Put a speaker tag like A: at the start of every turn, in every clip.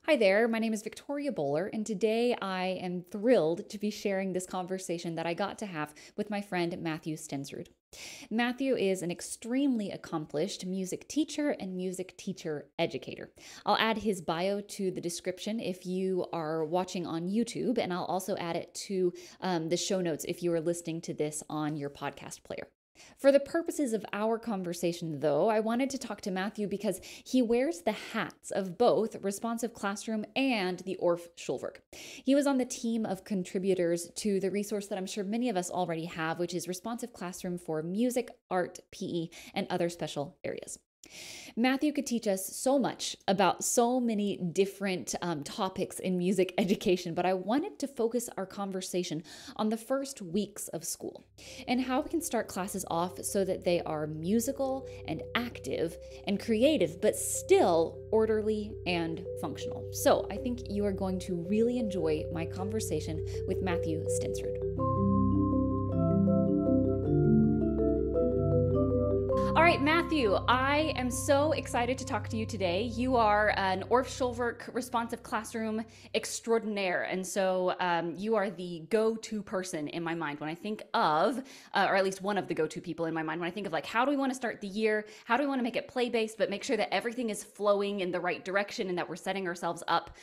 A: Hi there, my name is Victoria Bowler, and today I am thrilled to be sharing this conversation that I got to have with my friend Matthew Stensrud. Matthew is an extremely accomplished music teacher and music teacher educator. I'll add his bio to the description if you are watching on YouTube, and I'll also add it to the show notes if you are listening to this on your podcast player. For the purposes of our conversation, though, I wanted to talk to Matthew because he wears the hats of both Responsive Classroom and the Orff Schulwerk. He was on the team of contributors to the resource that I'm sure many of us already have, which is Responsive Classroom for Music, Art, PE, and other special areas. Matthew could teach us so much about so many different topics in music education, but I wanted to focus our conversation on the first weeks of school and how we can start classes off so that they are musical and active and creative, but still orderly and functional. So I think you are going to really enjoy my conversation with Matthew Stensrud. All right, Matthew, I am so excited to talk to you today. You are an Orff Schulwerk responsive classroom extraordinaire. And so you are the go-to person in my mind when I think of, or at least one of the go-to people in my mind when I think of like, how do we want to start the year? How do we want to make it play-based, but make sure that everything is flowing in the right direction and that we're setting ourselves up,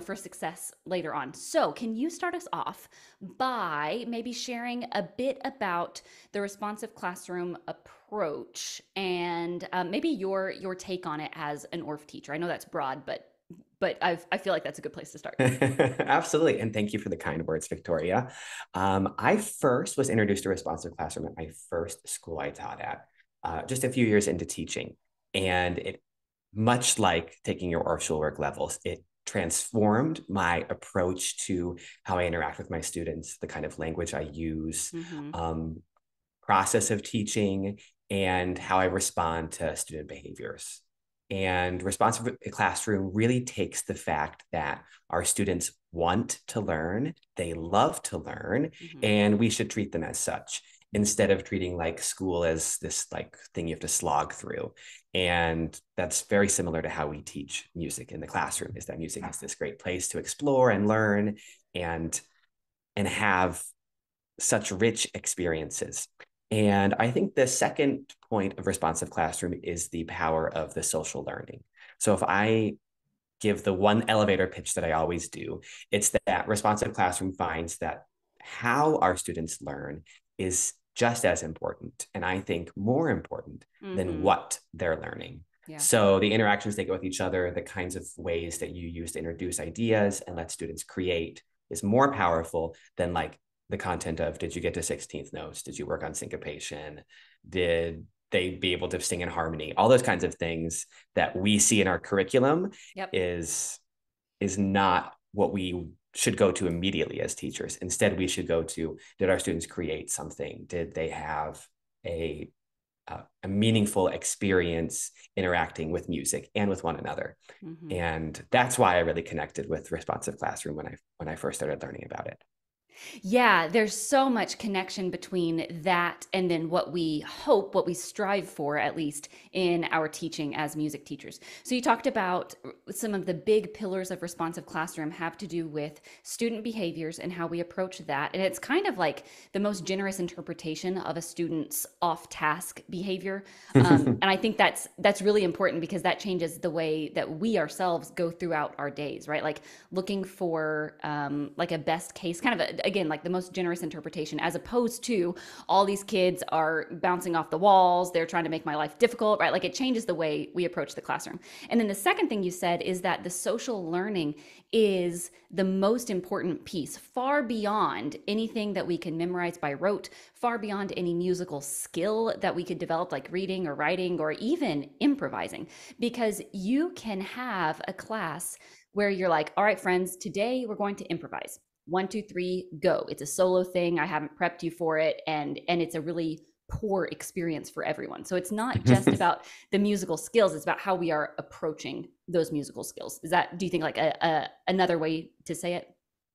A: for success later on. So can you start us off by maybe sharing a bit about the responsive classroom approach and maybe your take on it as an Orff teacher? I know that's broad, but I feel like that's a good place to start.
B: Absolutely. And thank you for the kind words, Victoria. I first was introduced to responsive classroom at my first school I taught at, just a few years into teaching. And it, much like taking your Orff Schulwerk levels, it transformed my approach to how I interact with my students, the kind of language I use,
A: Mm-hmm.
B: process of teaching, and how I respond to student behaviors. And responsive classroom really takes the fact that our students want to learn, they love to learn,
A: Mm-hmm.
B: and we should treat them as such instead of treating like school as this like thing you have to slog through. And that's very similar to how we teach music in the classroom, is that music is this great place to explore and learn and have such rich experiences. And I think the second point of responsive classroom is the power of the social learning. So if I give the one elevator pitch that I always do, it's that responsive classroom finds that how our students learn is just as important, and I think more important than
A: Mm-hmm.
B: what they're learning.
A: Yeah.
B: So the interactions they get with each other, the kinds of ways that you use to introduce ideas and let students create is more powerful than like the content of, did you get to 16th notes? Did you work on syncopation? Did they be able to sing in harmony? All those kinds of things that we see in our curriculum
A: Yep.
B: is not what we should go to immediately as teachers. Instead, we should go to, did our students create something? Did they have a meaningful experience interacting with music and with one another?
A: Mm-hmm.
B: And that's why I really connected with responsive classroom when I first started learning about it.
A: Yeah, there's so much connection between that and then what we hope, what we strive for, at least in our teaching as music teachers. So you talked about some of the big pillars of responsive classroom have to do with student behaviors and how we approach that. And it's kind of like the most generous interpretation of a student's off-task behavior. And I think that's really important because that changes the way that we ourselves go throughout our days, right? Like looking for like a best case, kind of again, like the most generous interpretation, as opposed to all these kids are bouncing off the walls, they're trying to make my life difficult, right? Like it changes the way we approach the classroom. And then the second thing you said is that the social learning is the most important piece, far beyond anything that we can memorize by rote, far beyond any musical skill that we could develop, like reading or writing or even improvising, because you can have a class where you're like, all right, friends, today we're going to improvise. 1, 2, 3, go. It's a solo thing. I haven't prepped you for it. And it's a really poor experience for everyone. So it's not just about the musical skills, it's about how we are approaching those musical skills. Is that, do you think like another way to say it?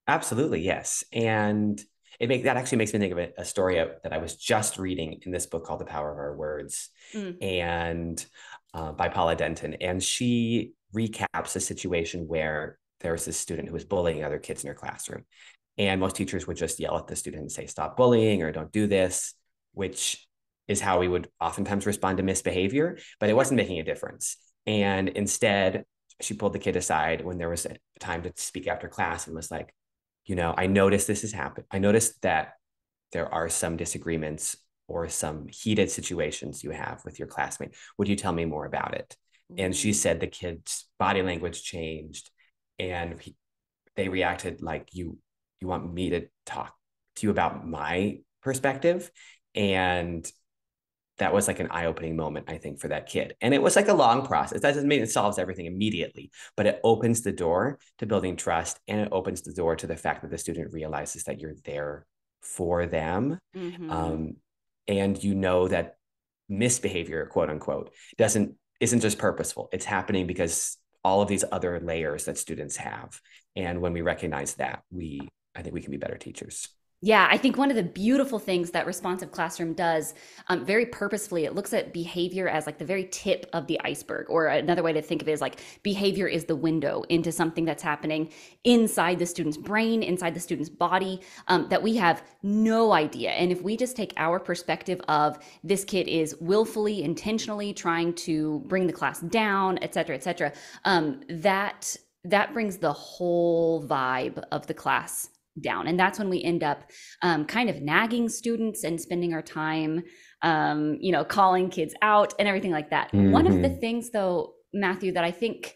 B: Absolutely, yes. And that actually makes me think of a story that I was just reading in this book called The Power of Our Words,
A: Mm.
B: and by Paula Denton. And she recaps a situation where there was this student who was bullying other kids in her classroom. And most teachers would just yell at the student and say, stop bullying or don't do this, which is how we would oftentimes respond to misbehavior, but it
A: Yeah.
B: wasn't making a difference. And instead, she pulled the kid aside when there was a time to speak after class and was like, I noticed this has happened. I noticed that there are some disagreements or some heated situations you have with your classmate. Would you tell me more about it? And she
A: Ooh.
B: said the kid's body language changed and they reacted like, you want me to talk to you about my perspective? And that was like an eye-opening moment, I think, for that kid. And it was like a long process. That doesn't mean it solves everything immediately, but it opens the door to building trust, and it opens the door to the fact that the student realizes that you're there for them.
A: Mm-hmm.
B: Um, and that misbehavior, quote unquote, isn't just purposeful. It's happening because all of these other layers that students have. And when we recognize that, I think we can be better teachers.
A: Yeah, I think one of the beautiful things that responsive classroom does, very purposefully, it looks at behavior as like the very tip of the iceberg. Or another way to think of it is like behavior is the window into something that's happening inside the student's brain, inside the student's body, that we have no idea. And if we just take our perspective of this kid is willfully, intentionally trying to bring the class down, et cetera, that brings the whole vibe of the class down. And that's when we end up kind of nagging students and spending our time, calling kids out and everything like that. One of the
B: Mm-hmm.
A: things, though, Matthew, that I think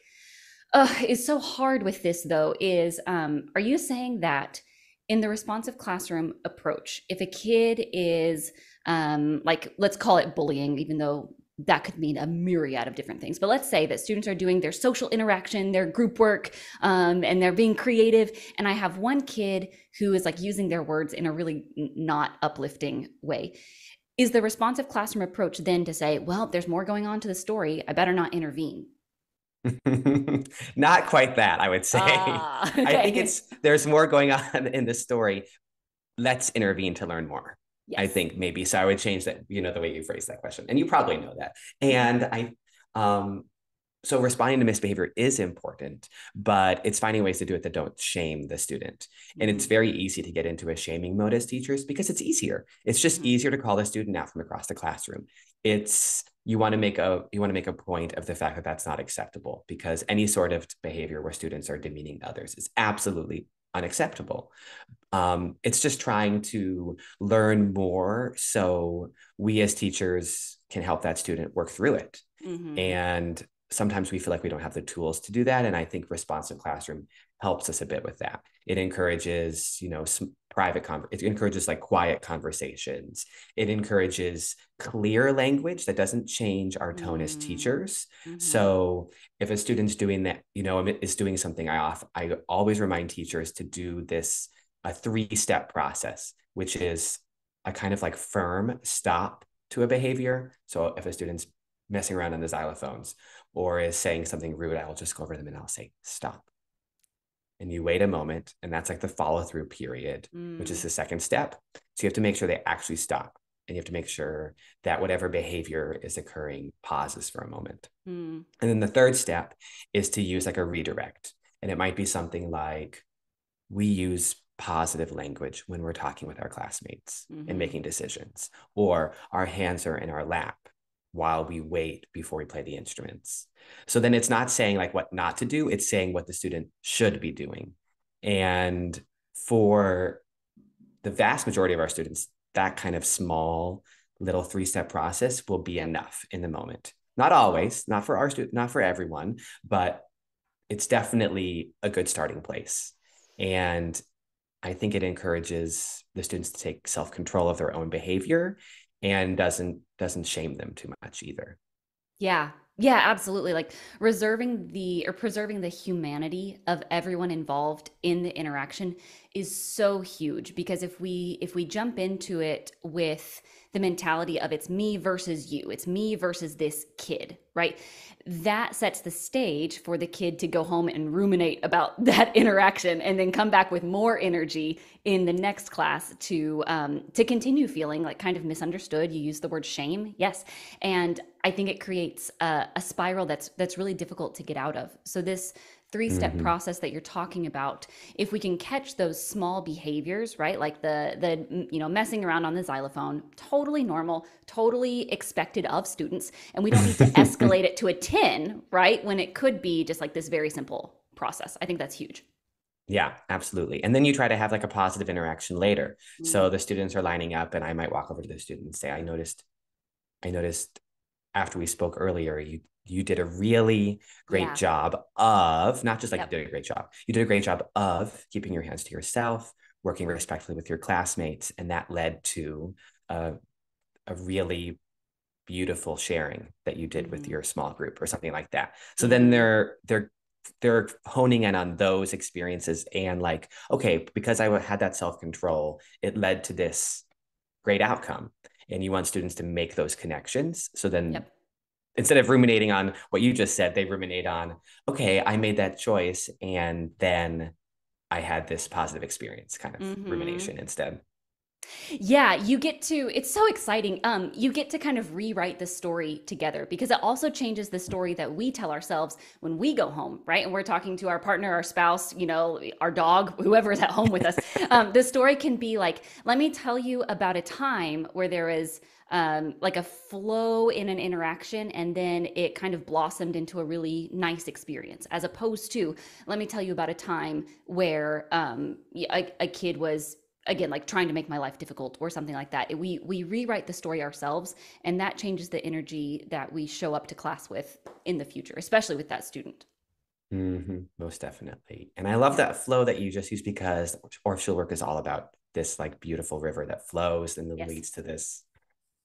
A: is so hard with this, though, is are you saying that in the responsive classroom approach, if a kid is like, let's call it bullying, even though that could mean a myriad of different things. But let's say that students are doing their social interaction, their group work, and they're being creative. And I have one kid who is like using their words in a really not uplifting way. Is the responsive classroom approach then to say, well, there's more going on to the story, I better not intervene?
B: Not quite that, I would say.
A: Ah,
B: I think
A: okay.
B: there's more going on in the story. Let's intervene to learn more. I
A: Yes.
B: think maybe so. I would change that, the way you phrase that question. And you probably know that. And um, so responding to misbehavior is important, but it's finding ways to do it that don't shame the student. And it's
A: Mm-hmm.
B: very easy to get into a shaming mode as teachers because it's easier. It's just
A: Mm-hmm.
B: easier to call the student out from across the classroom. It's you want to make a point of the fact that that's not acceptable because any sort of behavior where students are demeaning others is absolutely unacceptable. It's just trying to learn more so we as teachers can help that student work through it.
A: Mm-hmm.
B: And sometimes we feel like we don't have the tools to do that. And I think responsive classroom helps us a bit with that. It encourages, it encourages like quiet conversations. It encourages clear language that doesn't change our tone as teachers.
A: Mm-hmm.
B: So if a student's doing that, is doing something I always remind teachers to do this a 3-step process, which is a kind of like firm stop to a behavior. So if a student's messing around on the xylophones or is saying something rude, I will just go over them and I'll say, stop. And you wait a moment, and that's like the follow through period, which is
A: Mm-hmm.
B: the second step. So you have to make sure they actually stop. And you have to make sure that whatever behavior is occurring pauses for a moment.
A: Mm-hmm.
B: And then the third step is to use like a redirect. And it might be something like, we use positive language when we're talking with our classmates and
A: Mm-hmm.
B: making decisions, or our hands are in our lap while we wait before we play the instruments. So then it's not saying like what not to do, it's saying what the student should be doing. And for the vast majority of our students, that kind of small little 3-step process will be
A: Yep.
B: enough in the moment. Not always, not for our student, not for everyone, but it's definitely a good starting place. And I think it encourages the students to take self-control of their own behavior and doesn't shame them too much either.
A: Yeah. Yeah, absolutely. Like reserving the or preserving the humanity of everyone involved in the interaction is so huge because if we jump into it with the mentality of it's me versus you, it's me versus this kid, right? That sets the stage for the kid to go home and ruminate about that interaction and then come back with more energy in the next class to continue feeling like kind of misunderstood. You use the word shame, yes, and I think it creates a spiral that's really difficult to get out of. So this three-step
B: Mm-hmm.
A: process that you're talking about, if we can catch those small behaviors, right? Like the messing around on the xylophone, totally normal, totally expected of students, and we don't need to escalate it to a 10, right? When it could be just like this very simple process. I think that's huge.
B: Yeah, absolutely. And then you try to have like a positive interaction later.
A: Mm,
B: So the students are lining up and I might walk over to the student and say, I noticed after we spoke earlier, you did a really great
A: yeah.
B: job of not just like you
A: Yep.
B: did a great job, you did a great job of keeping your hands to yourself, working respectfully with your classmates, and that led to a, a really beautiful sharing that you did with
A: Mm-hmm.
B: your small group or something like that. So then
A: Mm-hmm.
B: they're honing in on those experiences and like, okay, because I had that self-control, it led to this great outcome. And you want students to make those connections. So then
A: Yep.
B: instead of ruminating on what you just said, they ruminate on, okay, I made that choice and then I had this positive experience kind of
A: Mm-hmm.
B: rumination instead.
A: Yeah, you get to, it's so exciting. You get to kind of rewrite the story together because it also changes the story that we tell ourselves when we go home, right? And we're talking to our partner, our spouse, our dog, whoever's at home with us. The story can be like, let me tell you about a time where there is like a flow in an interaction and then it kind of blossomed into a really nice experience, as opposed to, let me tell you about a time where a kid was again like trying to make my life difficult or something like that. We rewrite the story ourselves, and that changes the energy that we show up to class with in the future, especially with that student.
B: Mm-hmm, most definitely. And I love that flow that you just used because orchestral work is all about this like beautiful river that flows and then
A: Yes.
B: leads to this,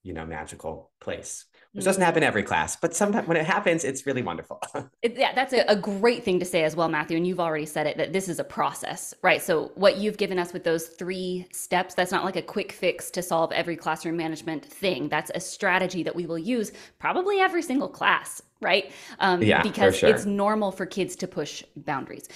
B: magical place, which doesn't
A: Mm-hmm.
B: happen every class, but sometimes when it happens, it's really wonderful.
A: Yeah, that's a great thing to say as well, Matthew. And you've already said it, that this is a process, right? So, what you've given us with those 3 steps, that's not like a quick fix to solve every classroom management thing. That's a strategy that we will use probably every single class, right?
B: Yeah, for
A: Because it's
B: sure.
A: normal for kids to push boundaries.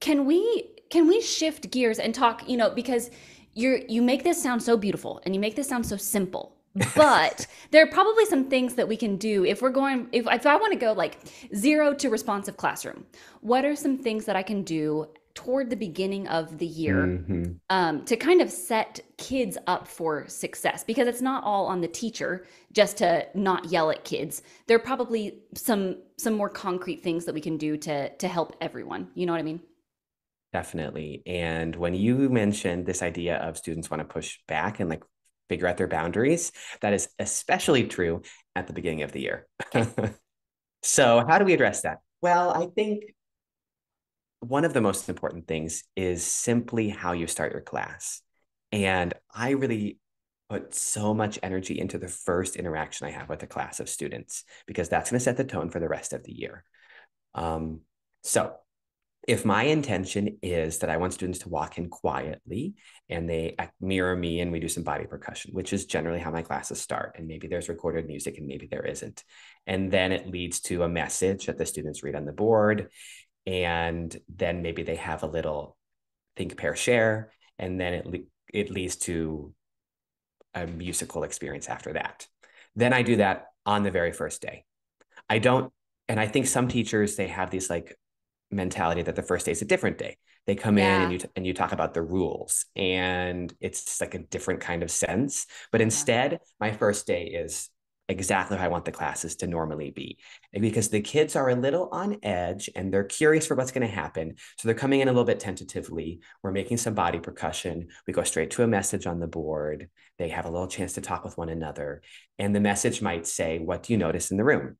A: Can we shift gears and talk? Because you make this sound so beautiful and you make this sound so simple, but there are probably some things that we can do if we're going if I want to go like 0 to responsive classroom. What are some things that I can do toward the beginning of the year
B: Mm-hmm.
A: to kind of set kids up for success? Because it's not all on the teacher just to not yell at kids. There are probably some more concrete things that we can do to help everyone. You know what I mean?
B: Definitely. And when you mentioned this idea of students want to push back and like figure out their boundaries, that is especially true at the beginning of the year.
A: Okay.
B: So, how do we address that? Well, I think one of the most important things is simply how you start your class. And I really put so much energy into the first interaction I have with a class of students because that's going to set the tone for the rest of the year. Um, so, if my intention is that I want students to walk in quietly and they mirror me and we do some body percussion, which is generally how my classes start. And maybe there's recorded music and maybe there isn't. And then it leads to a message that the students read on the board. And then maybe they have a little think, pair, share. And then it leads to a musical experience after that. Then I do that on the very first day. I don't, and I think some teachers, they have these like mentality that the first day is a different day. They come in and
A: Yeah.
B: you talk about the rules and it's like a different kind of sense. But
A: Uh-huh.
B: instead, my first day is exactly how I want the classes to normally be because the kids are a little on edge and they're curious for what's going to happen. So they're coming in a little bit tentatively. We're making some body percussion. We go straight to a message on the board. They have a little chance to talk with one another. And the message might say, "What do you notice in the room?"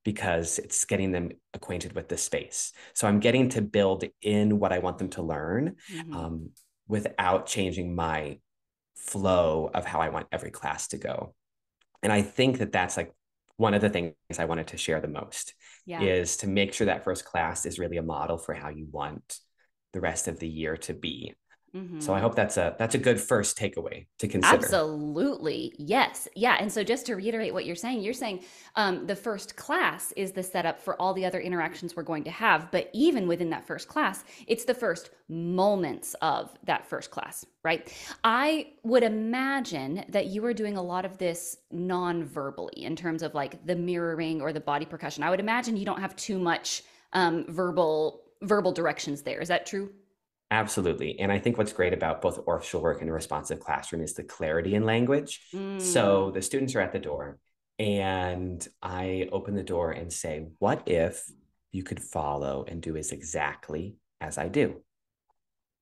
B: Because it's getting them acquainted with the space. So I'm getting to build in what I want them to learn
A: Hmm.
B: um, without changing my flow of how I want every class to go. And I think that that's like one of the things I wanted to share the most
A: Yeah.
B: is to make sure that first class is really a model for how you want the rest of the year to be. So I
A: Mm-hmm.
B: hope that's a good first takeaway to consider.
A: Absolutely. Yes. Yeah. And so just to reiterate what you're saying the first class is the setup for all the other interactions we're going to have. But even within that first class, it's the first moments of that first class, right? I would imagine that you are doing a lot of this non-verbally in terms of like the mirroring or the body percussion. I would imagine you don't have too much verbal directions there. Is that true?
B: Absolutely. And I think what's great about both orchestral work and a responsive classroom is the clarity in language. So
A: Mm,
B: the students are at the door, and I open the door and say, "What if you could follow and do as exactly as I do?"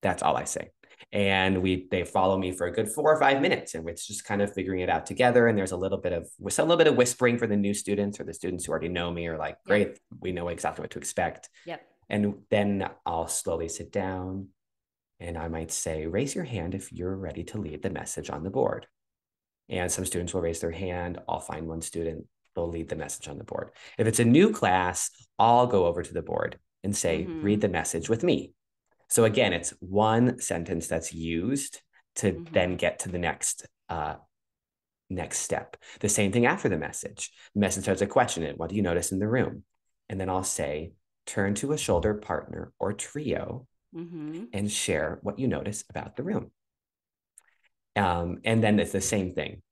B: That's all I say. And they follow me for a good 4 or 5 minutes, and it's just kind of figuring it out together. And there's a little bit of whispering for the new students, or the students who already know me are like,
A: yep.
B: "Great, we know exactly what to expect."
A: Yep.
B: And then I'll slowly sit down, and I might say, "Raise your hand if you're ready to lead the message on the board." And some students will raise their hand. I'll find one student, they'll lead the message on the board. If it's a new class, I'll go over to the board and say, "Read
A: Mm-hmm.
B: the message with me." So again, it's one sentence that's used to
A: Mm-hmm.
B: then get to the next step. The same thing after the message. The message has a question in it. "What do you notice in the room?" And then I'll say, "Turn to a shoulder partner or trio
A: Mm-hmm.
B: and share what you notice about the room." And then it's the same thing.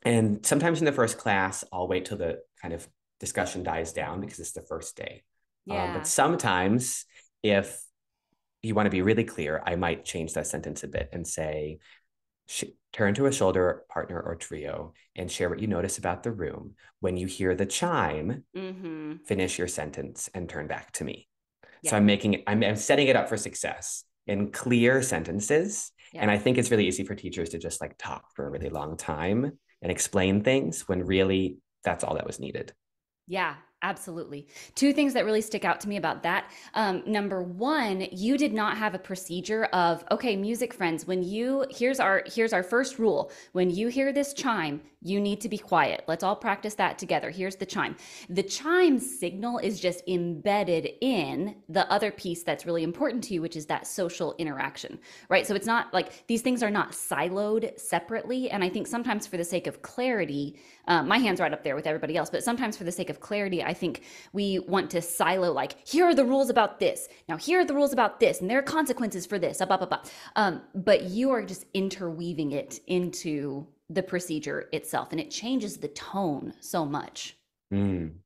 B: And sometimes in the first class, I'll wait till the kind of discussion dies down because it's the first day. But
A: Yeah.
B: sometimes, if you want to be really clear, I might change that sentence a bit and say, "Turn to a shoulder partner or trio and share what you notice about the room. When you hear the chime,
A: Mm-hmm.
B: finish your sentence and turn back to me." So
A: Yep.
B: I'm setting it up for success in clear sentences. And
A: Yep.
B: I think it's really easy for teachers to just like talk for a really long time and explain things when really that's all that was needed.
A: Yeah, absolutely. Two things that really stick out to me about that. Number one, you did not have a procedure of, okay, music friends, when you here's our first rule. When you hear this chime, you need to be quiet. Let's all practice that together. Here's the chime. The chime signal is just embedded in the other piece that's really important to you, which is that social interaction, right? So it's not like these things are not siloed separately. And I think sometimes for the sake of clarity, my hand's right up there with everybody else, but sometimes for the sake of clarity, I think we want to silo, like, here are the rules about this. Now, here are the rules about this, and there are consequences for this, up, up, up, up. But you are just interweaving it into the procedure itself, and it changes the tone so much.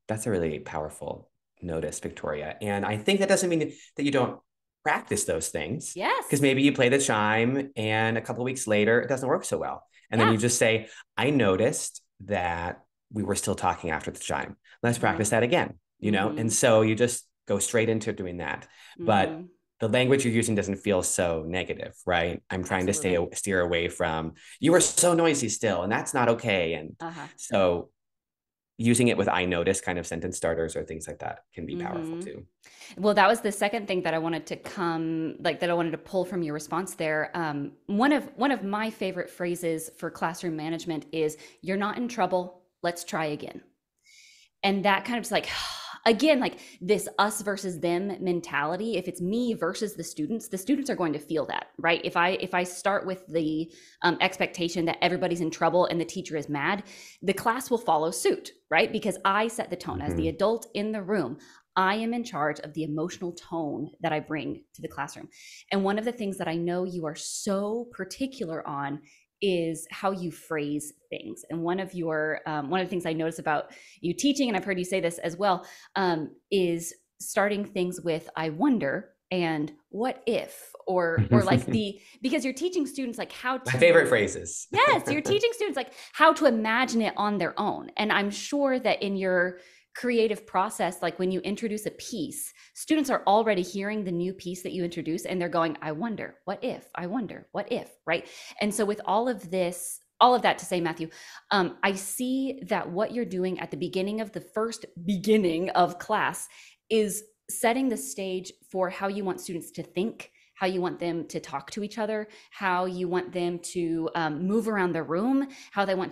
B: That's a really powerful notice, Victoria. And I think that doesn't mean that you don't practice those things, because
A: Yes.
B: maybe you play the chime and a couple of weeks later it doesn't work so well. And then
A: Yeah.
B: you just say, "I noticed that we were still talking after the chime. Let's
A: Mm-hmm.
B: practice that again." And
A: Mm-hmm.
B: so you just go straight into doing that. But
A: Mm-hmm.
B: the language you're using doesn't feel so negative, right? I'm trying to
A: Absolutely.
B: steer away from, "You were so noisy still, and that's not okay." And
A: Uh-huh.
B: so using it with "I notice" kind of sentence starters or things like that can be powerful
A: Mm-hmm.
B: too.
A: Well, that was the second thing that I wanted to that I wanted to pull from your response there. One of my favorite phrases for classroom management is, "You're not in trouble. Let's try again." And that kind of is like, again, like this us versus them mentality. If it's me versus the students are going to feel that, right? If I start with the expectation that everybody's in trouble and the teacher is mad, the class will follow suit, right? Because I set the tone as the
B: Mm-hmm.
A: adult in the room. I am in charge of the emotional tone that I bring to the classroom. And one of the things that I know you are so particular on is how you phrase things. And one of the things I notice about you teaching, and I've heard you say this as well, is starting things with "I wonder" and "what if," or like the because you're teaching students like how
B: My favorite
A: to.
B: phrases.
A: Yes, you're teaching students like how to imagine it on their own. And I'm sure that in your creative process, like when you introduce a piece, students are already hearing the new piece that you introduce and they're going, "I wonder, what if? I wonder, what if?" Right? And so with all of that to say, Matthew, I see that what you're doing at the beginning of the first beginning of class is setting the stage for how you want students to think, how you want them to talk to each other, how you want them to move around the room, how you want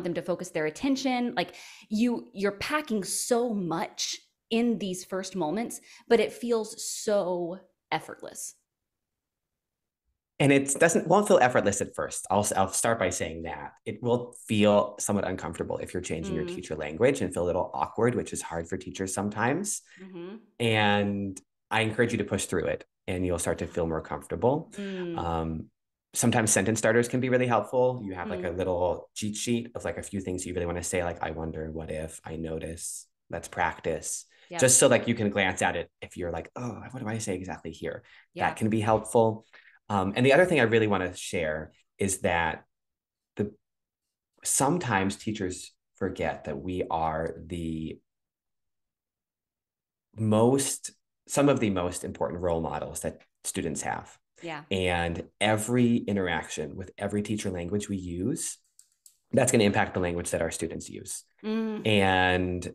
A: them to focus their attention. Like you're packing so much in these first moments, but it feels so effortless.
B: And it won't feel effortless at first. I'll start by saying that it will feel somewhat uncomfortable if you're changing your
A: Mm,
B: teacher language and feel a little awkward, which is hard for teachers sometimes.
A: mm-hmm.
B: And I encourage you to push through it, and you'll start to feel more comfortable.
A: Mm,
B: Um, Sometimes sentence starters can be really helpful. You have like a
A: mm,
B: little cheat sheet of like a few things you really want to say, like I wonder, what if, I notice, let's practice,
A: yep.
B: just so like you can glance at it if you're like, oh, what do I say exactly here?
A: Yeah.
B: That can be helpful. And the other thing I really want to share is that the sometimes teachers forget that we are the most some of the most important role models that students have.
A: Yeah.
B: And every interaction with every teacher language we use, that's going to impact the language that our students use.
A: Mm,
B: And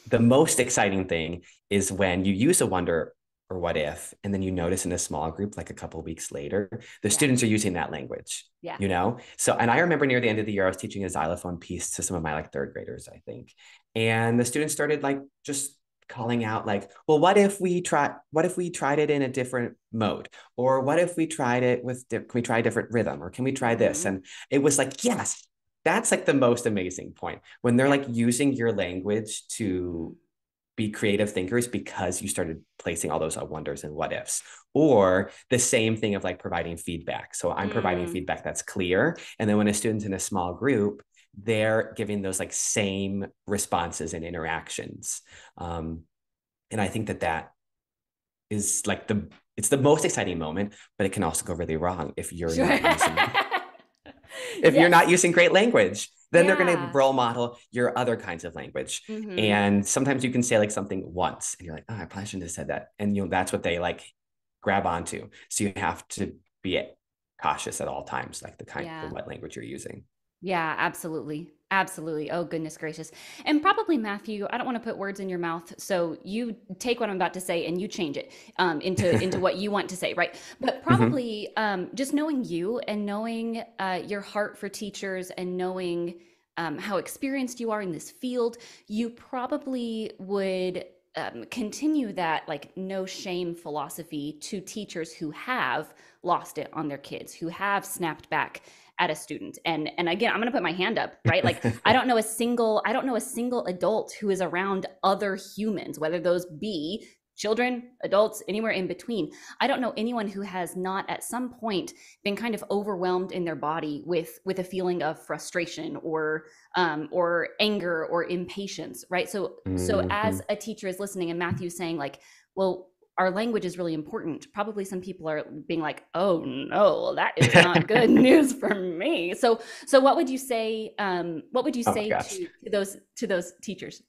B: the most exciting thing is when you use a wonder or what if, and then you notice in a small group, like a couple of weeks later, the
A: yeah.
B: students are using that language,
A: Yeah.
B: you know? So, and I remember near the end of the year, I was teaching a xylophone piece to some of my like third graders, I think. And the students started like just calling out like, well, what if we tried it in a different mode? Or what if we tried it can we try a different rhythm? Or can we try this?
A: Mm-hmm.
B: And it was like, yes, that's like the most amazing point when they're
A: Yeah.
B: like using your language
A: Mm-hmm.
B: to be creative thinkers because you started placing all those wonders and what ifs. Or the same thing of like providing feedback. So I'm providing
A: Mm,
B: feedback that's clear. And then when a student's in a small group, they're giving those like same responses and interactions. And I think that that is like it's the most exciting moment, but it can also go really wrong
A: sure.
B: if you're not
A: Yes.
B: using great language, then they're going to
A: Yeah.
B: role model your other kinds of language.
A: Mm-hmm.
B: And sometimes you can say like something once and you're like, oh, I probably shouldn't have said that. And that's what they like grab onto. So you have to be cautious at all times, like the
A: Yeah.
B: what language you're using.
A: Yeah, absolutely. Absolutely. Oh, goodness gracious. And probably, Matthew, I don't want to put words in your mouth. So you take what I'm about to say and you change it into what you want to say, right? But
B: Mm-hmm.
A: probably just knowing you and knowing your heart for teachers and knowing how experienced you are in this field, you probably would continue that like no shame philosophy to teachers who have lost it on their kids, who have snapped back at a student. And again, I'm going to put my hand up, right? Like I don't know a single adult who is around other humans, whether those be children, adults, anywhere in between. I don't know anyone who has not at some point been kind of overwhelmed in their body with a feeling of frustration or anger or impatience, right? So
B: Mm-hmm.
A: as a teacher is listening and Matthew's saying like, well, our language is really important. Probably some people are being like, "Oh no, that is not good news for me." So what would you say? What would you
B: Oh my
A: say
B: gosh.
A: to those teachers?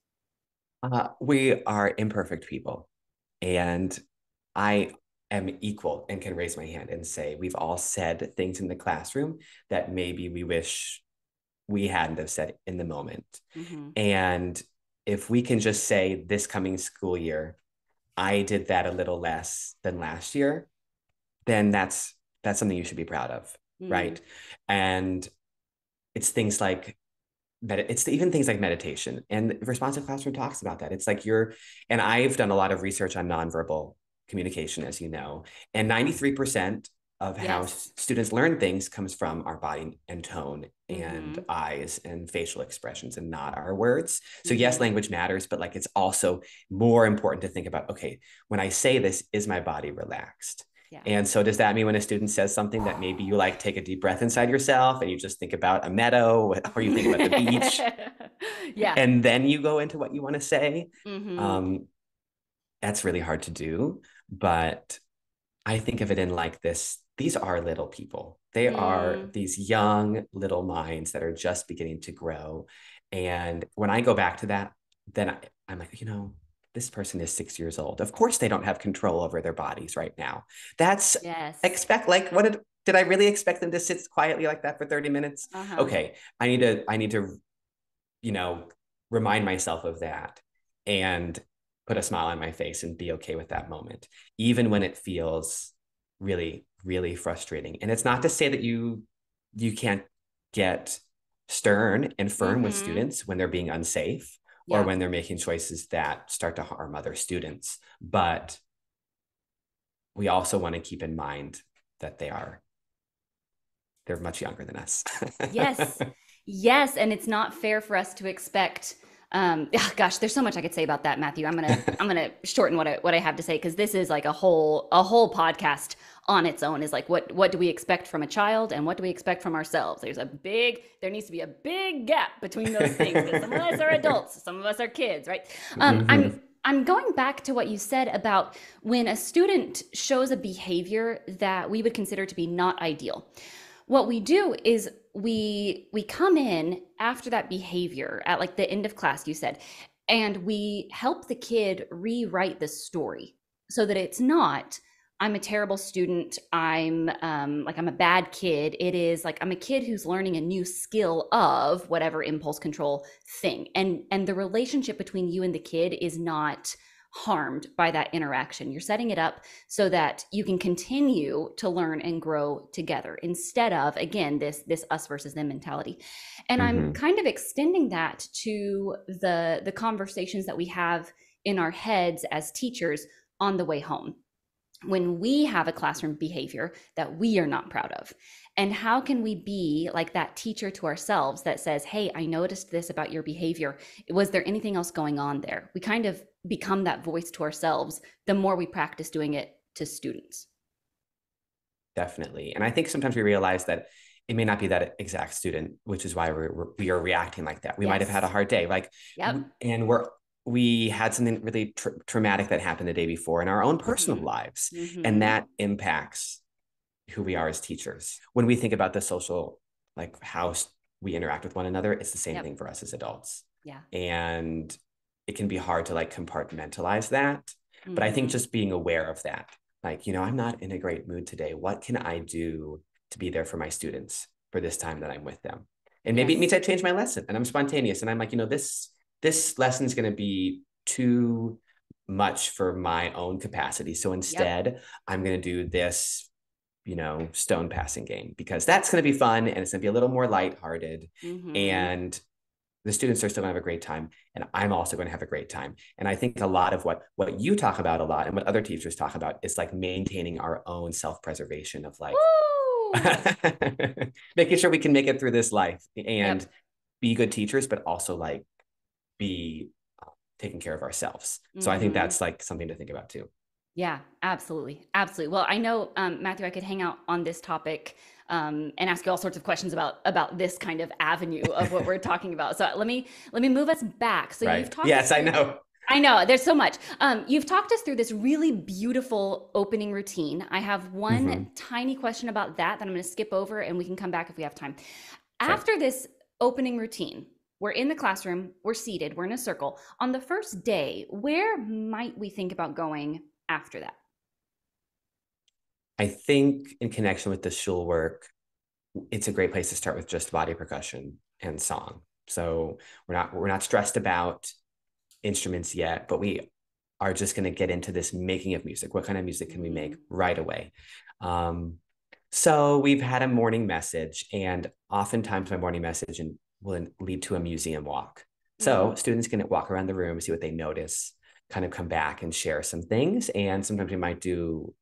B: We are imperfect people. And I am equal and can raise my hand and say, we've all said things in the classroom that maybe we wish we hadn't have said in the moment.
A: Mm-hmm.
B: And if we can just say this coming school year, I did that a little less than last year, then that's something you should be proud of,
A: Mm,
B: right? And it's things like it's even things like meditation, and responsive classroom talks about that. It's like and I've done a lot of research on nonverbal communication, as you know, and 93% of how
A: yes.
B: students learn things comes from our body and tone and
A: Mm-hmm.
B: eyes and facial expressions and not our words. So yes,
A: Mm-hmm.
B: language matters, but like it's also more important to think about, okay, when I say this, is my body relaxed?
A: Yeah.
B: And so does that mean when a student says something that maybe you like take a deep breath inside yourself and you just think about a meadow or you think about the beach
A: Yeah.
B: and then you go into what you want to say?
A: Mm-hmm.
B: Um, that's really hard to do, but I think of it in like this. These are little people. They are
A: Mm,
B: these young little minds that are just beginning to grow. And when I go back to that, then I'm like, this person is 6 years old. Of course, they don't have control over their bodies right now. That's
A: yes.
B: expect like what did I really expect them to sit quietly like that for 30 minutes?
A: Uh-huh.
B: Okay, I need to you know, remind myself of that and put a smile on my face and be okay with that moment, even when it feels really, really frustrating. And it's not to say that you can't get stern and firm with
A: Mm-hmm.
B: students when they're being unsafe or
A: Yeah.
B: when they're making choices that start to harm other students. But we also want to keep in mind that they're much younger than us.
A: Yes. Yes. And it's not fair for us to expect gosh, there's so much I could say about that, Matthew. I'm gonna shorten what I have to say, because this is like a whole podcast on its own. Is like, what do we expect from a child and what do we expect from ourselves? There needs to be a big gap between those things, because some of us are adults, some of us are kids, right?
B: Mm-hmm.
A: I'm going back to what you said about when a student shows a behavior that we would consider to be not ideal. What we do is we come in after that behavior at like the end of class, you said, and we help the kid rewrite the story so that it's not, I'm a terrible student, I'm a bad kid. It is like, I'm a kid who's learning a new skill of whatever impulse control thing, and the relationship between you and the kid is not harmed by that interaction. You're setting it up so that you can continue to learn and grow together, instead of, again, this us versus them mentality. And I'm
B: Mm-hmm.
A: kind of extending that to the conversations that we have in our heads as teachers on the way home, when we have a classroom behavior that we are not proud of. And how can we be like that teacher to ourselves that says, hey, I noticed this about your behavior. Was there anything else going on there? We kind of become that voice to ourselves the more we practice doing it to students.
B: Definitely. And I think sometimes we realize that it may not be that exact student, which is why we are reacting like that. We might have had a
A: Yes.
B: hard day, like,
A: Yep.
B: and we had something really traumatic that happened the day before in our own personal
A: Mm-hmm.
B: lives, and
A: Mm-hmm.
B: that impacts who we are as teachers. When we think about the social, like how we interact with one another, it's the same
A: Yep.
B: thing for us as adults,
A: Yeah.
B: and it can be hard to like compartmentalize that. But I think
A: Mm-hmm.
B: just being aware of that, like, I'm not in a great mood today. What can I do to be there for my students for this time that I'm with them? And maybe it means
A: Yes.
B: I change my lesson and I'm spontaneous and I'm like, this lesson is going to be too much for my own capacity. So
A: Yep.
B: instead, I'm going to do this, stone passing game, because that's going to be fun and it's going to be a little more lighthearted.
A: Mm-hmm.
B: And the students are still going to have a great time, and I'm also going to have a great time. And I think a lot of what you talk about a lot and what other teachers talk about is like maintaining our own self-preservation of like
A: Woo!
B: making sure we can make it through this life
A: Yep.
B: and be good teachers, but also like be taking care of ourselves. So I think
A: Mm-hmm.
B: that's like something to think about too.
A: Yeah, absolutely. Absolutely. Well, I know, Matthew, I could hang out on this topic and ask you all sorts of questions about this kind of avenue of what we're talking about. So let me move us back. So you've
B: Right.
A: talked us
B: Yes, I
A: through.
B: know.
A: I know there's so much. You've talked us through this really beautiful opening routine. I have one
B: Mm-hmm.
A: tiny question about that I'm going to skip over, and we can come back if we have time.
B: Sure.
A: After this opening routine, we're in the classroom, we're seated, we're in a circle. On the first day, where might we think about going after that?
B: I think in connection with the shul work, it's a great place to start with just body percussion and song. So we're not stressed about instruments yet, but we are just going to get into this making of music. What kind of music can we make
A: Mm-hmm.
B: right away? Um, so we've had a morning message, and oftentimes my morning message will lead to a museum walk.
A: Mm-hmm.
B: So students can walk around the room, see what they notice, kind of come back and share some things. And sometimes we might do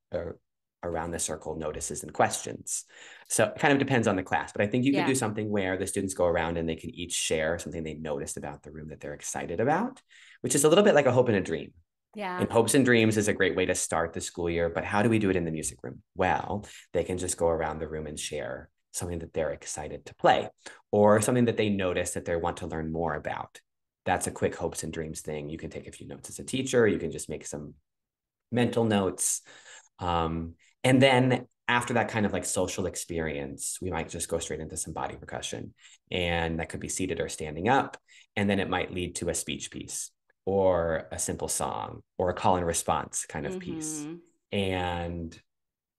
B: around the circle notices and questions. So it kind of depends on the class, but I think you could
A: Yeah.
B: do something where the students go around and they can each share something they noticed about the room that they're excited about, which is a little bit like a hope and a dream.
A: Yeah.
B: And hopes and dreams is a great way to start the school year. But how do we do it in the music room? Well, they can just go around the room and share something that they're excited to play, or something that they notice that they want to learn more about. That's a quick hopes and dreams thing. You can take a few notes as a teacher. You can just make some mental notes. And then after that kind of like social experience, we might just go straight into some body percussion. And that could be seated or standing up. And then it might lead to a speech piece or a simple song or a call and response kind of piece.
A: Mm-hmm.
B: And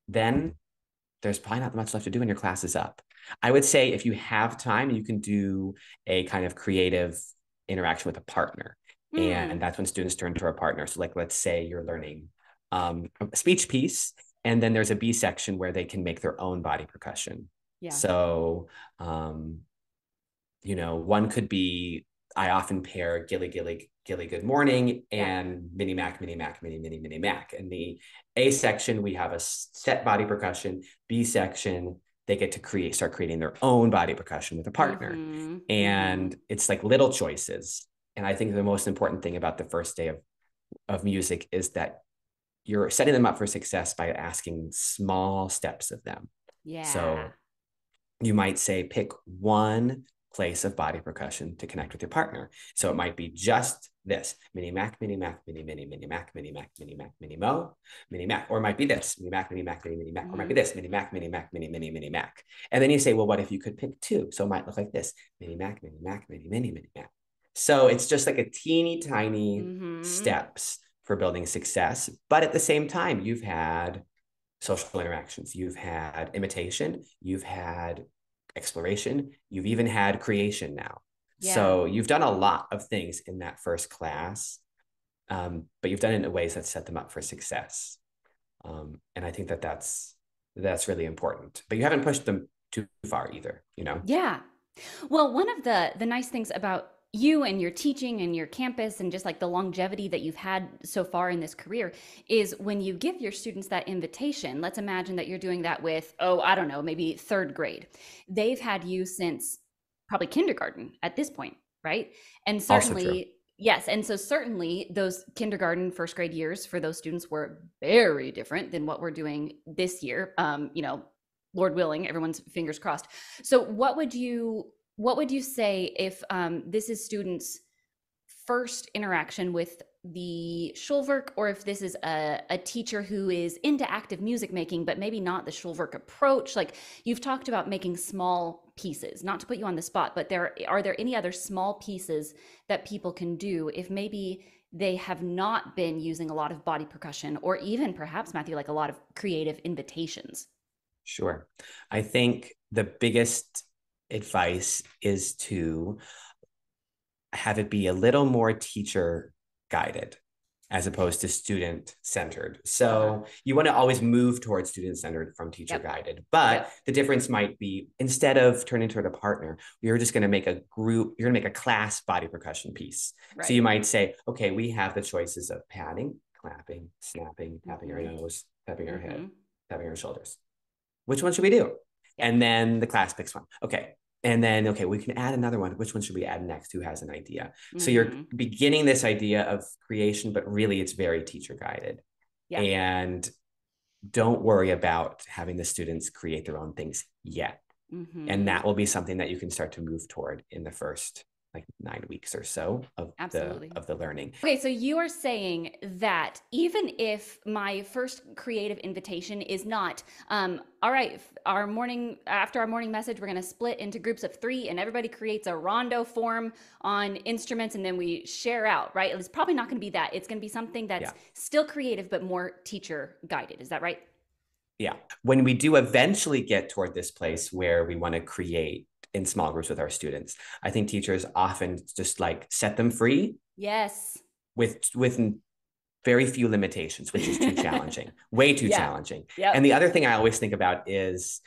B: then there's probably not much left to do when your class is up. I would say if you have time, you can do a kind of creative interaction with a partner. And
A: Hmm.
B: that's when students turn to a partner. So like, let's say you're learning a speech piece, and then there's a B section where they can make their own body percussion.
A: Yeah.
B: So, one could be I often pair Gilly, Gilly, Gilly, good morning,
A: Yeah.
B: and Mini Mac, Mini Mac, Mini, Mini, Mini Mac. In the A section, we have a set body percussion. B section, they get to start creating their own body percussion with a partner.
A: Mm-hmm. Mm-hmm.
B: And it's like little choices. And I think the most important thing about the first day of music is that you're setting them up for success by asking small steps of them.
A: Yeah.
B: So you might say, pick one place of body percussion to connect with your partner. So it might be just this mini mac, mini mac, mini, mini, mini mac, mini mac, mini mac, mini mo, mini mac, or it might be this mini mac, mini mac, mini, mini mac, or it might be
A: Mm-hmm.
B: this mini mac, mini mac, mini, mini, mini mac. And then you say, well, what if you could pick two? So it might look like this mini mac, mini mac, mini, mini, mini mac. So it's just like a teeny tiny
A: Mm-hmm.
B: steps for building success. But at the same time, you've had social interactions, you've had imitation, you've had exploration, you've even had creation now.
A: Yeah.
B: So you've done a lot of things in that first class, but you've done it in ways that set them up for success. And I think that's really important. But you haven't pushed them too far either, you know?
A: Yeah. Well, one of the nice things about you and your teaching and your campus and just like the longevity that you've had so far in this career is when you give your students that invitation. Let's imagine that you're doing that with, oh, I don't know, maybe third grade. They've had you since probably kindergarten at this point, right? And
B: Also true.
A: certainly, yes. And so certainly those kindergarten, first grade years for those students were very different than what we're doing this year. Lord willing, everyone's fingers crossed. So what would you say if this is students' first interaction with the Schulwerk, or if this is a teacher who is into active music making, but maybe not the Schulwerk approach? Like you've talked about making small pieces, not to put you on the spot, but are there any other small pieces that people can do if maybe they have not been using a lot of body percussion, or even perhaps, Matthew, like a lot of creative invitations?
B: Sure. I think the biggest advice is to have it be a little more teacher guided as opposed to student centered.
A: Uh-huh.
B: So you want to always move towards student centered from teacher
A: Yep.
B: guided. But
A: Yep.
B: the difference might be instead of turning toward a partner, you're just going to make a group, you're going to make a class body percussion piece. So
A: Right.
B: you might say, okay, we have the choices of padding, clapping, snapping, tapping our
A: Mm-hmm.
B: nose, tapping our head,
A: Mm-hmm.
B: tapping our shoulders. Which one should we do?
A: Yep.
B: And then the class picks one. Okay. And then, okay, we can add another one. Which one should we add next? Who has an idea? So you're
A: Mm-hmm.
B: beginning this idea of creation, but really it's very teacher guided.
A: Yeah.
B: And don't worry about having the students create their own things yet. And
A: Mm-hmm.
B: that will be something that you can start to move toward in the first like 9 weeks or so of the
A: Absolutely.
B: of the learning.
A: Okay, so you are saying that even if my first creative invitation is not, all right, after our morning message, we're going to split into groups of 3 and everybody creates a rondo form on instruments and then we share out, right? It's probably not going to be that. It's going to be something that's
B: Yeah.
A: still creative, but more teacher guided. Is that right?
B: Yeah. When we do eventually get toward this place where we want to create in small groups with our students, I think teachers often just like set them free
A: Yes.
B: with very few limitations, which is too challenging, way too
A: Yeah.
B: challenging. And
A: Yep.
B: the other thing I always think about is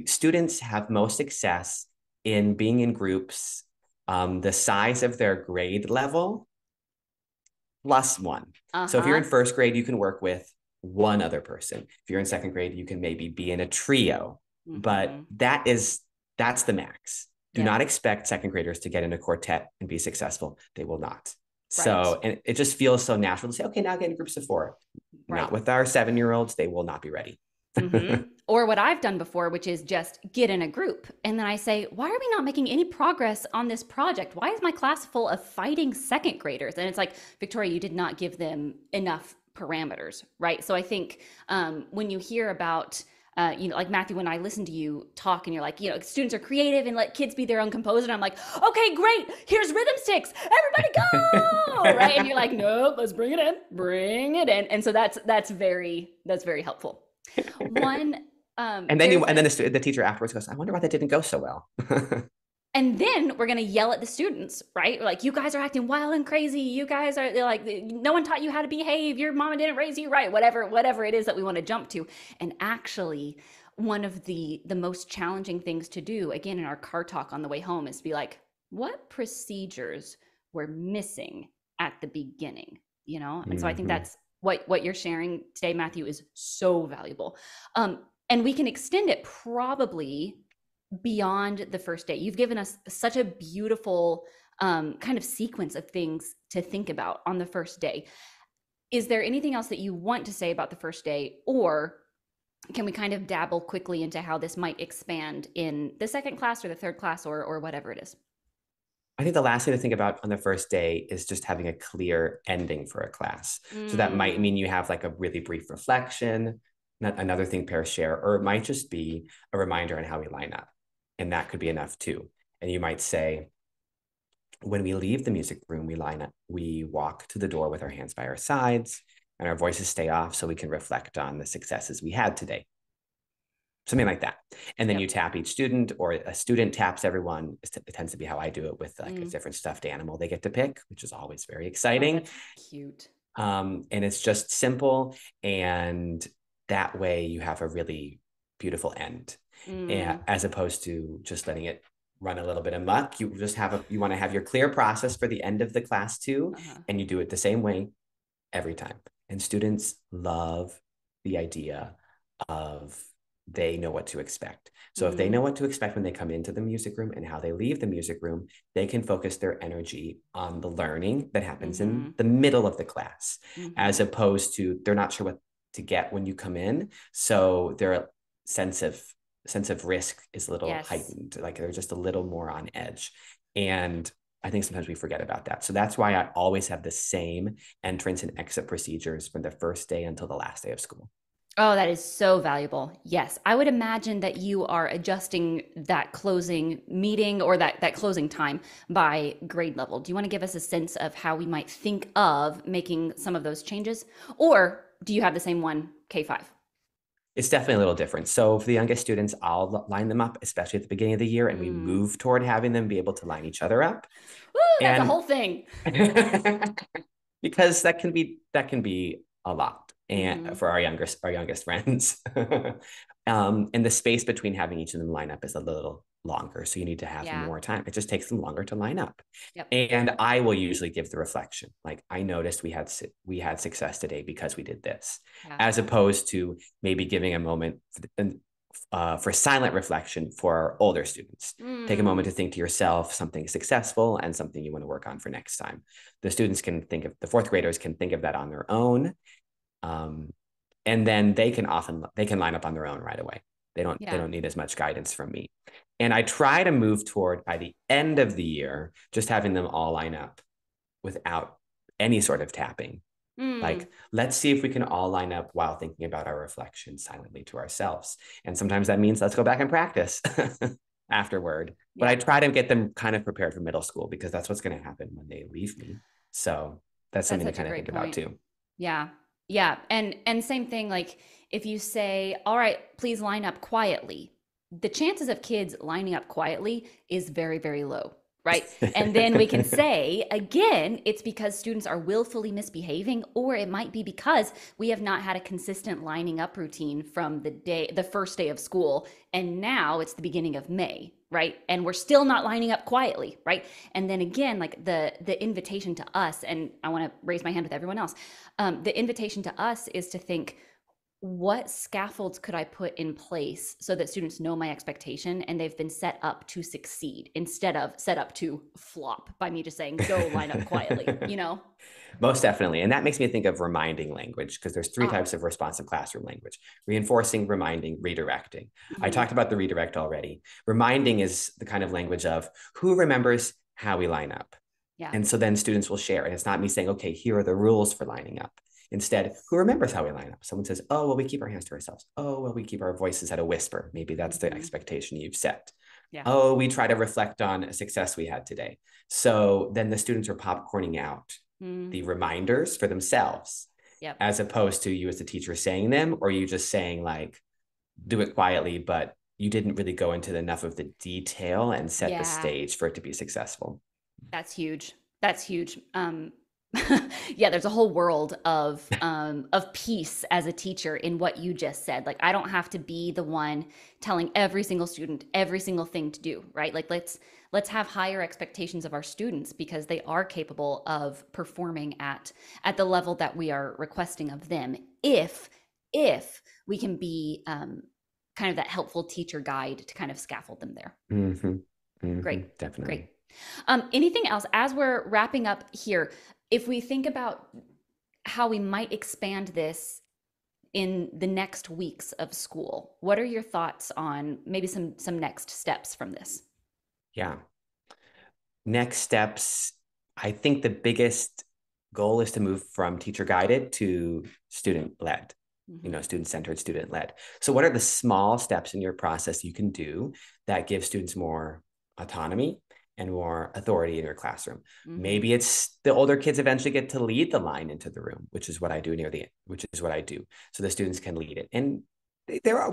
B: students have most success in being in groups the size of their grade level plus one. So if you're in
A: Uh-huh.
B: first grade, you can work with one other person. If you're in second grade, you can maybe be in a trio, but
A: Mm-hmm.
B: that's the max. Do
A: Yep.
B: not expect second graders to get in a quartet and be successful. They will not.
A: Right.
B: So, and it just feels so natural to say, okay, now get in groups of 4. Not
A: Right.
B: with our 7-year-olds. They will not be ready.
A: Mm-hmm. Or what I've done before, which is just get in a group. And then I say, why are we not making any progress on this project? Why is my class full of fighting second graders? And it's like, Victoria, you did not give them enough parameters, right? So I think when you hear about, like Matthew, when I listen to you talk and you're like, students are creative and let kids be their own composer. And I'm like, okay, great. Here's rhythm sticks. Everybody go. Right. And you're like, no, let's bring it in, bring it in. And so that's very helpful. One,
B: and then
A: there's
B: the teacher afterwards goes, I wonder why that didn't go so well.
A: and then we're gonna yell at the students, right? We're like, you guys are acting wild and crazy. You guys are like, no one taught you how to behave. Your mama didn't raise you right. Whatever it is that we want to jump to. And actually, one of the most challenging things to do, again, in our car talk on the way home, is to be like, what procedures were missing at the beginning, you know? And so I think
B: Mm-hmm.
A: that's what you're sharing today, Matthew, is so valuable. And we can extend it probably beyond the first day. You've given us such a beautiful kind of sequence of things to think about on the first day. Is there anything else that you want to say about the first day, or can we kind of dabble quickly into how this might expand in the second class or the third class, or whatever it is?
B: I think the last thing to think about on the first day is just having a clear ending for a class. So that might
A: Mm,
B: mean you have like a really brief reflection, not another thing pairs share, or it might just be a reminder on how we line up. And that could be enough too. And you might say, when we leave the music room, we line up, we walk to the door with our hands by our sides and our voices stay off so we can reflect on the successes we had today. Something like that. And then you
A: yep.
B: tap each student, or a student taps everyone. It tends to be how I do it with like a
A: Mm.
B: different stuffed animal they get to pick, which is always very
A: Oh,
B: exciting.
A: that's cute.
B: And it's just simple. And that way you have a really beautiful end,
A: Mm,
B: as opposed to just letting it run a little bit amok. You just you want to have your clear process for the end of the class too.
A: uh-huh.
B: And you do it the same way every time. And students love the idea of they know what to expect. So if they know
A: Mm,
B: what to expect when they come into the music room and how they leave the music room, they can focus their energy on the learning that happens
A: mm-hmm,
B: in the middle of the class,
A: mm-hmm.
B: as opposed to they're not sure what to get when you come in. So their sense of sense of risk is a little
A: Yes.
B: heightened, like they're just a little more on edge. And I think sometimes we forget about that. So that's why I always have the same entrance and exit procedures from the first day until the last day of school.
A: Oh, that is so valuable. Yes. I would imagine that you are adjusting that closing meeting or that closing time by grade level. Do you want to give us a sense of how we might think of making some of those changes? Or do you have the same one, K5?
B: It's definitely a little different. So for the youngest students, I'll line them up, especially at the beginning of the year, and we
A: Mm.
B: move toward having them be able to line each other up.
A: Woo, that's a
B: And
A: whole thing.
B: because that can be a lot and
A: Mm-hmm.
B: for our youngest friends. And the space between having each of them line up is a little longer, so you need to have
A: Yeah.
B: more time. It just takes them longer to line up.
A: Yep.
B: And I will usually give the reflection, like I noticed we had success today because we did this,
A: Yeah.
B: as opposed to maybe giving a moment for silent reflection for our older students. Take a moment
A: Mm.
B: to think to yourself something successful and something you want to work on for next time. The fourth graders can think of that on their own. Um, and then they can line up on their own right away. They
A: Yeah.
B: don't need as much guidance from me. And I try to move toward, by the end of the year, just having them all line up without any sort of tapping.
A: Mm.
B: Like, let's see if we can all line up while thinking about our reflection silently to ourselves. And sometimes that means let's go back and practice afterward. But I
A: Yeah.
B: try to get them kind of prepared for middle school because that's what's going to happen when they leave me. So that's
A: That's
B: something to
A: such a
B: kind of
A: great
B: think about
A: point.
B: too.
A: Yeah. Yeah. And same thing, like if you say, all right, please line up quietly, the chances of kids lining up quietly is very, very low. Right. And then we can say, again, it's because students are willfully misbehaving, or it might be because we have not had a consistent lining up routine from the first day of school. And now it's the beginning of May. Right. And we're still not lining up quietly. Right. And then again, like the invitation to us, and I want to raise my hand with everyone else, the invitation to us is to think, what scaffolds could I put in place so that students know my expectation and they've been set up to succeed instead of set up to flop by me just saying, go line up quietly, you know?
B: Most definitely. And that makes me think of reminding language, because there's three
A: Ah,
B: types of responsive classroom language: reinforcing, reminding, redirecting. I
A: mm-hmm.
B: talked about the redirect already. Reminding is the kind of language of who remembers how we line up.
A: Yeah.
B: And so then students will share. And it's not me saying, okay, here are the rules for lining up. Instead, who remembers how we line up? Someone says, oh, well, we keep our hands to ourselves. Oh, well, we keep our voices at a whisper. Maybe that's the
A: Mm-hmm.
B: expectation you've set.
A: Yeah.
B: Oh, we try to reflect on a success we had today. So then the students are popcorning out
A: Mm,
B: the reminders for themselves,
A: yep.
B: as opposed to you as the teacher saying them, or you just saying like, do it quietly, but you didn't really go into enough of the detail and set the
A: Yeah.
B: stage for it to be successful.
A: That's huge. That's huge. Yeah, there's a whole world of peace as a teacher in what you just said. Like I don't have to be the one telling every single student every single thing to do, right? Like let's have higher expectations of our students because they are capable of performing at the level that we are requesting of them. If we can be kind of that helpful teacher guide to kind of scaffold them there.
B: Mm-hmm. Mm-hmm.
A: Great, great.
B: Definitely.
A: Anything else as we're wrapping up here? If we think about how we might expand this in the next weeks of school, what are your thoughts on maybe some next steps from this?
B: Yeah. Next steps, I think the biggest goal is to move from teacher guided to student led,
A: Mm-hmm.
B: student centered, student led. So, what are the small steps in your process you can do that give students more autonomy and more authority in your classroom?
A: Mm-hmm.
B: Maybe it's the older kids eventually get to lead the line into the room, which is what I do near the end, which is what I do. So the students can lead it. And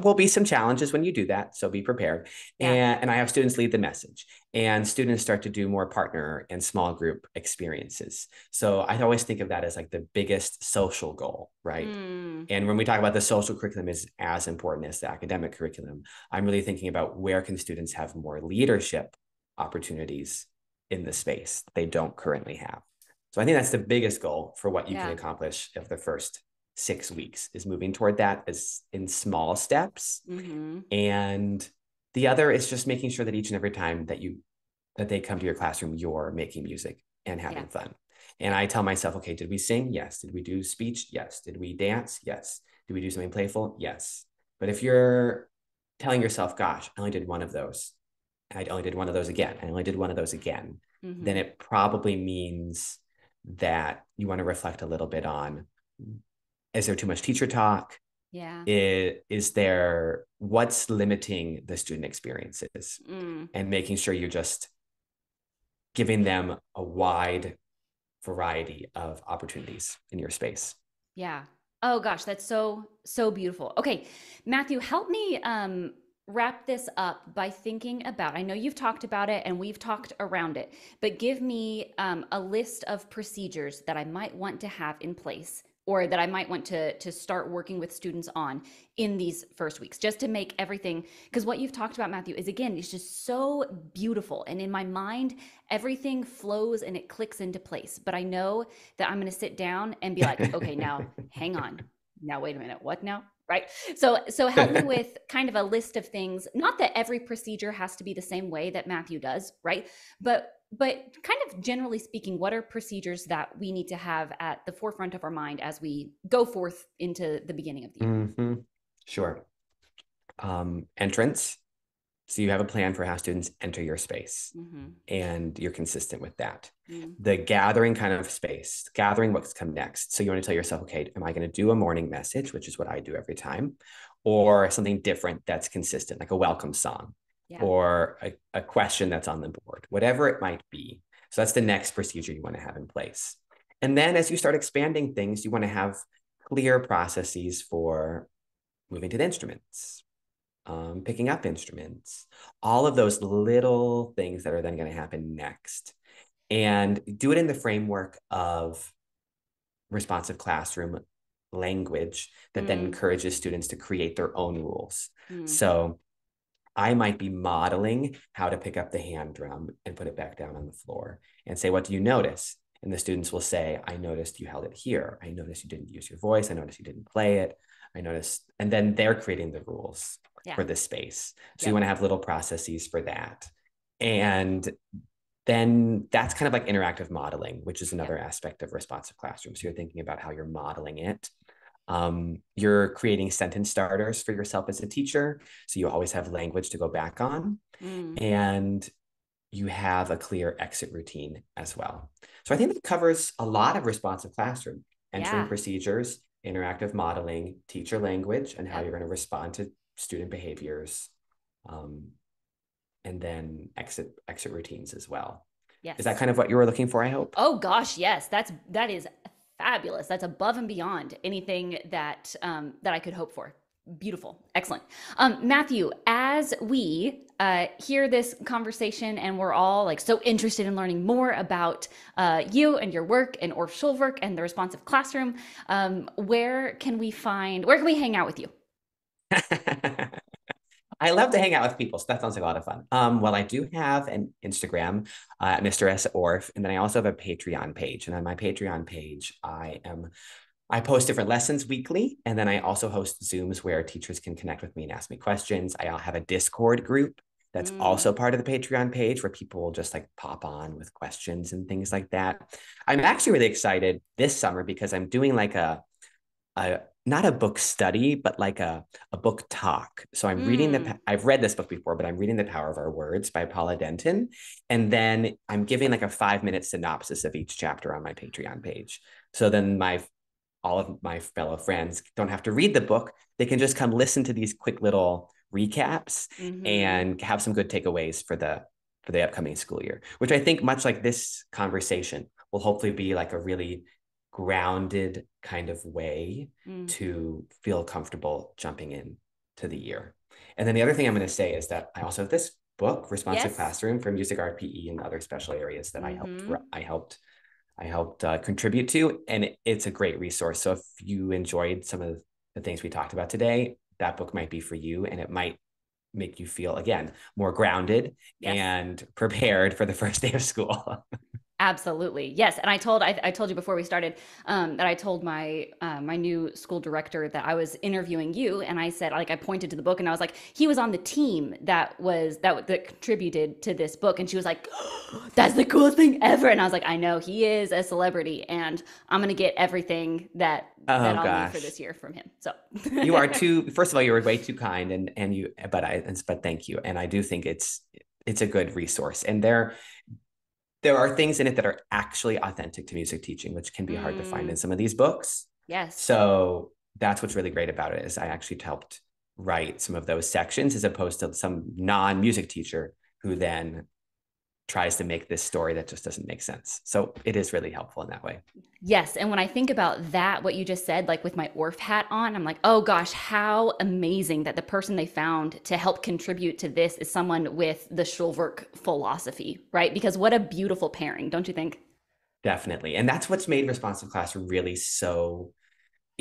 B: will be some challenges when you do that, so be prepared.
A: Yeah.
B: And I have students lead the message, and students start to do more partner and small group experiences. So I always think of that as like the biggest social goal, right?
A: Mm,
B: And when we talk about the social curriculum is as important as the academic curriculum, I'm really thinking about where can students have more leadership opportunities in the space they don't currently have. So I think that's the biggest goal for what you can
A: yeah.
B: accomplish of the first 6 weeks is moving toward that as in small steps.
A: Mm-hmm.
B: And the other is just making sure that each and every time that they come to your classroom, you're making music and
A: Yeah.
B: having fun. And
A: Yeah.
B: I tell myself, okay, did we sing? Yes. Did we do speech? Yes. Did we dance? Yes. Did we do something playful? Yes. But if you're telling yourself, gosh, I only did one of those, I only did one of those again, I only did one of those again, then
A: Mm-hmm.
B: it probably means that you want to reflect a little bit on, is there too much teacher talk?
A: Yeah.
B: Is there, what's limiting the student experiences,
A: Mm,
B: and making sure you're just giving them a wide variety of opportunities in your space.
A: yeah. Oh gosh, that's so beautiful. Okay, Matthew, help me wrap this up by thinking about. I know you've talked about it and we've talked around it, but give me a list of procedures that I might want to have in place or that I might want to start working with students on in these first weeks, just to make everything. Because what you've talked about, Matthew, is again, it's just so beautiful, and in my mind, everything flows and it clicks into place. But I know that I'm going to sit down and be like, okay, now hang on. Now, wait a minute. What now? Right. So help me with kind of a list of things. Not that every procedure has to be the same way that Matthew does, right? But kind of generally speaking, what are procedures that we need to have at the forefront of our mind as we go forth into the beginning of the year?
B: Mm-hmm. Sure. Entrance. So you have a plan for how students enter your space,
A: Mm-hmm.
B: and you're consistent with that.
A: Mm,
B: The gathering kind of space, gathering what's come next. So you want to tell yourself, okay, am I going to do a morning message, which is what I do every time, or something different that's consistent, like a welcome song
A: yeah.
B: or a question that's on the board, whatever it might be. So that's the next procedure you want to have in place. And then as you start expanding things, you want to have clear processes for moving to the instruments, picking up instruments, all of those little things that are then going to happen next. And do it in the framework of responsive classroom language that then
A: Mm,
B: encourages students to create their own rules.
A: mm,
B: So I might be modeling how to pick up the hand drum and put it back down on the floor and say, what do you notice? And the students will say, I noticed you held it here. I noticed you didn't use your voice. I noticed you didn't play it. I noticed, and then they're creating the rules
A: yeah.
B: for this space. So you
A: Yep.
B: want to have little processes for that. And then that's kind of like interactive modeling, which is
A: Yep.
B: another aspect of responsive classroom. So you're thinking about how you're modeling it. You're creating sentence starters for yourself as a teacher. So you always have language to go back on.
A: Mm,
B: And you have a clear exit routine as well. So I think that covers a lot of responsive classroom: entering
A: yeah.
B: procedures, interactive modeling, teacher language, and how
A: Yep.
B: you're going to respond to student behaviors, um, and then exit routines as well. Is that
A: Yes.
B: kind of what you were looking for, I hope?
A: Oh gosh, yes. That is fabulous. That's above and beyond anything that that I could hope for. Beautiful. Excellent. Matthew, as we hear this conversation and we're all like so interested in learning more about you and your work and Orff Schulwerk and the responsive classroom, where can we hang out with you?
B: I love to hang out with people, so that sounds like a lot of fun. Well, I do have an Instagram, Mr. S. Orff, and then I also have a Patreon page. And on my Patreon page, I post different lessons weekly, and then I also host Zooms where teachers can connect with me and ask me questions. I have a Discord group that's
A: Mm,
B: also part of the Patreon page where people will just like pop on with questions and things like that. I'm actually really excited this summer because I'm doing like a not a book study, but like a book talk. So
A: mm,
B: I've read this book before, but I'm reading The Power of Our Words by Paula Denton. And then I'm giving like a 5-minute synopsis of each chapter on my Patreon page. So then all of my fellow friends don't have to read the book. They can just come listen to these quick little recaps
A: mm-hmm.
B: and have some good takeaways for the upcoming school year, which I think much like this conversation will hopefully be like a really grounded kind of way
A: Mm.
B: to feel comfortable jumping in to the year. And then the other thing I'm going to say is that I also have this book, Responsive
A: Yes.
B: Classroom for Music, Art, PE, and other special areas that
A: Mm-hmm.
B: I helped contribute to, and it's a great resource. So if you enjoyed some of the things we talked about today, that book might be for you, and it might make you feel again more grounded
A: Yes.
B: and prepared for the first day of school.
A: Absolutely. Yes. And I told you before we started that I told my new school director that I was interviewing you, and I said like I pointed to the book and I was like he was on the team that contributed to this book, and she was like, oh, that's the coolest thing ever. And I was like, I know he is a celebrity, and I'm gonna get everything that
B: Oh
A: I'll need for
B: gosh.
A: this year from him. So
B: You are too, first of all, you were way too kind but thank you. And I do think it's a good resource. And there are things in it that are actually authentic to music teaching, which can be hard to find in
A: mm,
B: some of these books.
A: yes.
B: So that's what's really great about it is I actually helped write some of those sections as opposed to some non-music teacher who then tries to make this story that just doesn't make sense. So it is really helpful in that way.
A: Yes, and when I think about that, what you just said, like with my Orff hat on, I'm like, oh gosh, how amazing that the person they found to help contribute to this is someone with the Schulwerk philosophy, right? Because what a beautiful pairing, don't you think?
B: Definitely. And that's what's made responsive classroom really so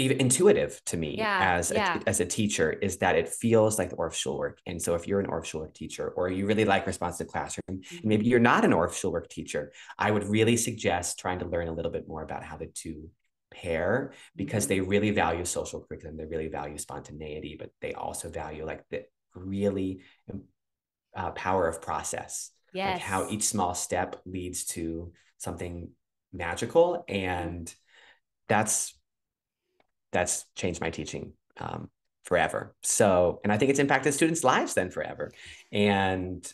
B: even intuitive to me
A: Yeah, yeah.
B: as a teacher is that it feels like the Orff Schulwerk. And so if you're an Orff Schulwerk teacher or you really like responsive classroom, and maybe
A: Hmm.
B: you're not an Orff Schulwerk teacher, I would really suggest trying to learn a little bit more about how the two pair because they
A: Hmm.
B: really value social curriculum. They really value spontaneity, but they also value like the really power of process, like how
A: Yes.
B: each small step leads to something magical.
A: Mm.
B: And that's changed my teaching forever. So, and I think it's impacted students' lives then forever. And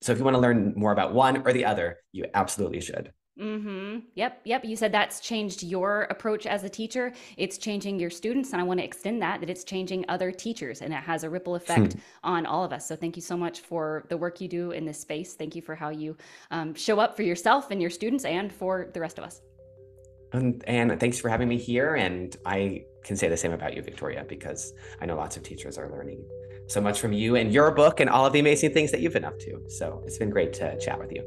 B: so, if you want to learn more about one or the other, you absolutely should.
A: Mm-hmm. Yep, yep. You said that's changed your approach as a teacher. It's changing your students, and I want to extend that it's changing other teachers, and it has a ripple effect on all of us. So thank you so much for the work you do in this space. Thank you for how you show up for yourself and your students, and for the rest of us.
B: And thanks for having me here. And I can say the same about you, Victoria, because I know lots of teachers are learning so much from you and your book and all of the amazing things that you've been up to. So it's been great to chat with you.